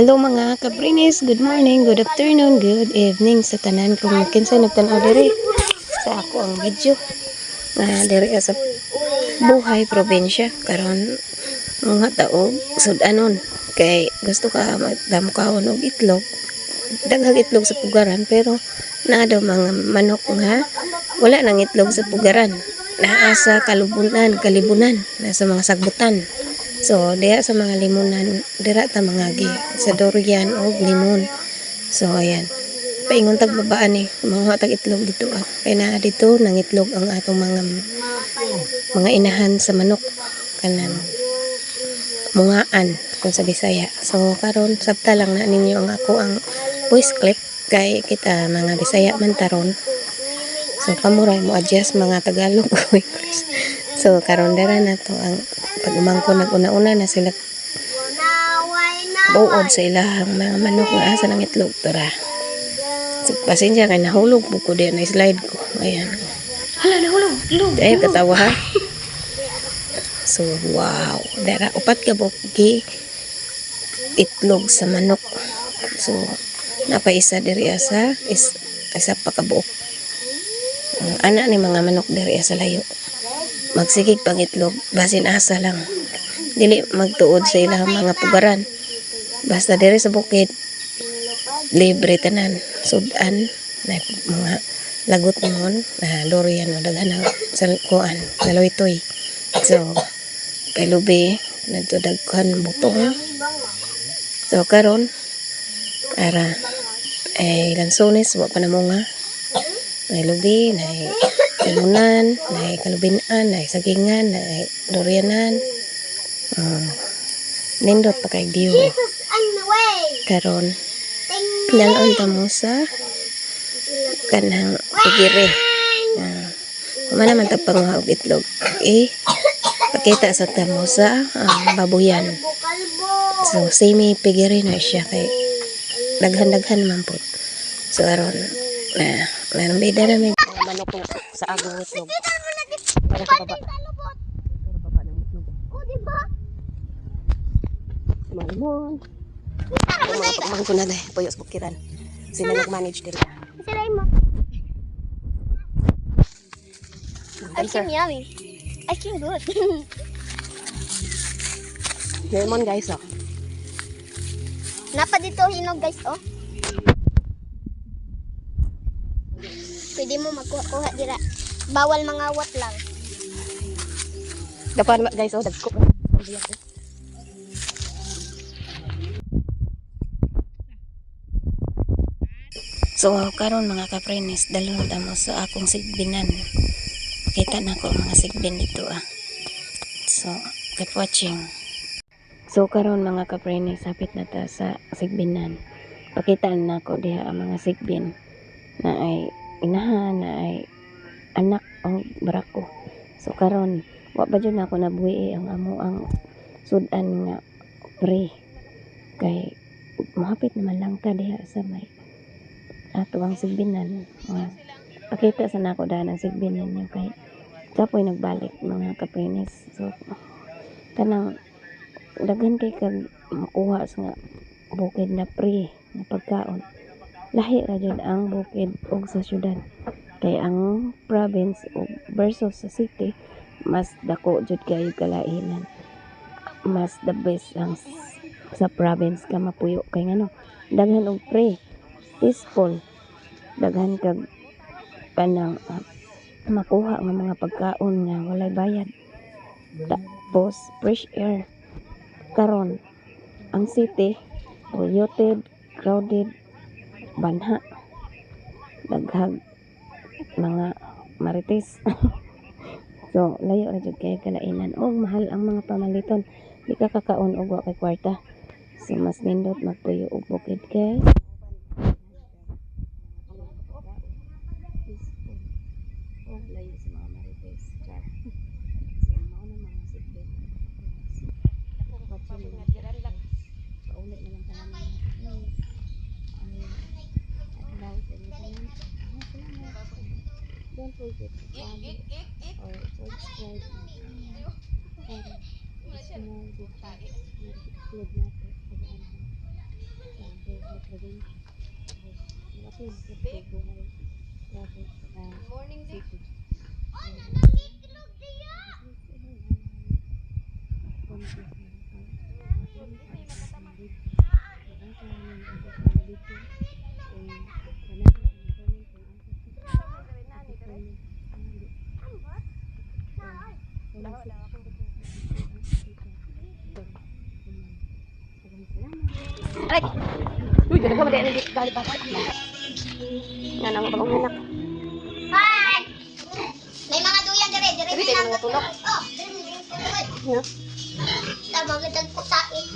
Hello mga kabrinis, good morning, good afternoon, good evening sa tanan kung kinsa nagtan-aw diri sa ako ang video na diri sa buhay probinsya karon mga taog sudanon kay gusto ka magdamkawon og itlog daghang itlog sa pugaran pero naa daw mga manok nga wala nang itlog sa pugaran naa sa kalibunan nasa mga sagbutan. So, diha sa mga limunan, dira ta mangagi sa durian o limon. So, ayan. Paingon tag babaan mga tag itlog dito Kaya na dito nang itlog ang atong mga inahan sa manok kanan mungaan kung sa Bisaya. So, karon sabta lang na ninyo ang ako ang voice clip kay kita mga Bisaya man taron. So, kamuray mo adjust mga Tagalog ko English. So, karon dara na to ang pag-umangko nag-una-una na sila buod sa ilahang mga manok nga asa ng itlog tara. So, pasensya kay nahulog buko din na slide ko. Ayan. Hala, nahulog. Ilog. Ay, katawa ha. So, wow. Dara, upat ka buki itlog sa manok. So, napaisa diri asa isa pa ka buok. Ana ni mga manok diri sa layo. Magsigig pang itlog basin asa lang dili magtuod sa ilang mga pugaran basta diri sa bukid libre tanan sudan na mga lagot mon na durian o daghan sa kuan sa loytoy. So kay lubi nagdaghan butong. So karon ara ay lansones wa pa na mo nga ay lubi na limunan, na kalubinan, na sagingan, na durianan. Nindot pa kay view. Karon nalon ta mo sa kanang igiri. Kumana man tag panguha og itlog. Pakita sa tamo sa babuyan. So semi pigiri na siya kay daghan-daghan man po. So aron na bida na may manok sa agong itlog. Para sa baba. Para baba ng itlog. Oh, di ba? Malimon. Mga pagmangko na dahil puyos bukiran. Sila nag-manage dito. Sila mo. I can yummy. I can good. Lemon guys Napa dito hinog guys oh. Pwede mo magkuha dira. Bawal mangawat lang. Dapat guys dagko. So karon mga kaprenes dalon mo sa akong sigbinan. Pakita na ko mga sigbin dito So keep watching. So karon mga kaprenes hapit na ta sa sigbinan. Pakita na ko diha ang mga sigbin na ay inahan na ay anak ang barako. So karon wa ba jud ako nabuhi ang amo ang sudan nga pre kay mahapit naman lang ta diha sa may ato ang sigbinan. Pakita sa nako daan ang sigbinan niyo kay kapoy nagbalik mga kaprenes. So kanang daghan kay kag makuha sa bukid na pre na pagkaon. Lahi ra jud ang bukid ug sa syudad kay ang province versus sa city mas dako jud kayo kalainan. Mas the best ang sa province ka mapuyo kay ngano daghan og pre peaceful daghan kag kanang makuha nga mga pagkaon nga walay bayad tapos fresh air. Karon ang city polluted, crowded, banha, daghag mga marites. So layo ra jud kay kalainan og mahal ang mga pamaliton. Di ka kakaon og wa kay kwarta. So mas nindot magpuyo og bukid kay layo sa mga marites. Paulit naman ka naman. Don't forget to follow or subscribe para mas more dito na upload natin. Morning, Dick. Aray! Uy, dali ka ba din dito dali pa. Yan ang bagong anak. Hi! May mga duyan dire, dire may mga tulok. Oh, dire. Tama gitag po sa akin.